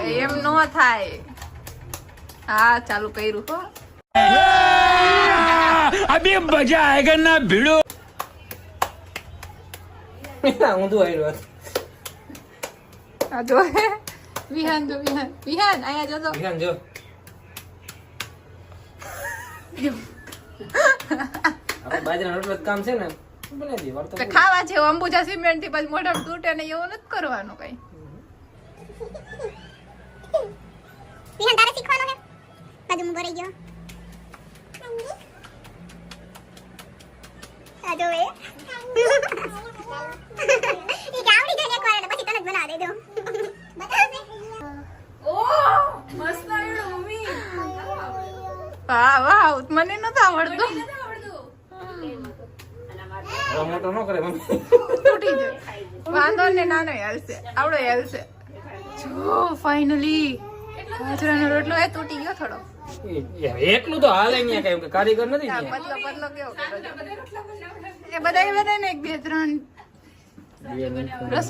એમ નો થાય. હા ચાલુ કર્યું હો. અભી મજા આયેગા ના ભીડો. હું તો આવ્યો. આ જો વિહાન જો વિહાન આયા જો તો વિહાન જો. આપણે બાજરાનો રોટલો કામ છે ને બનાવી દઈએ. વાર્તા ખાવા છે અંબુજા સિમેન્ટ થી પછી મોઢામાં તૂટે ને એવું નથી કરવાનું કઈ. વિહાન તારે શીખવાનું છે બાજુ મું ભરાઈ ગયો આ જો એ ઈ ગાવડી જઈને એક વાર પછી તને જ બના દે દો મસ્ત આવ્યું મમ્મી. વાહ વાહ મને નતો આવડતું. હવે મોટો ન કરે મમ્મી. તૂટી જાય વાંધો ને નાનો હેલશે આવડો હેલશે. જો ફાઇનલી બાજરાનો રોટલો એ તૂટી ગયો થોડો. એટલું તો હાલે નહીં કઈ કારીગર નથી આ ત્યાં. પતલો પતલો કેવો એ બધા ને 1 2 3 રસો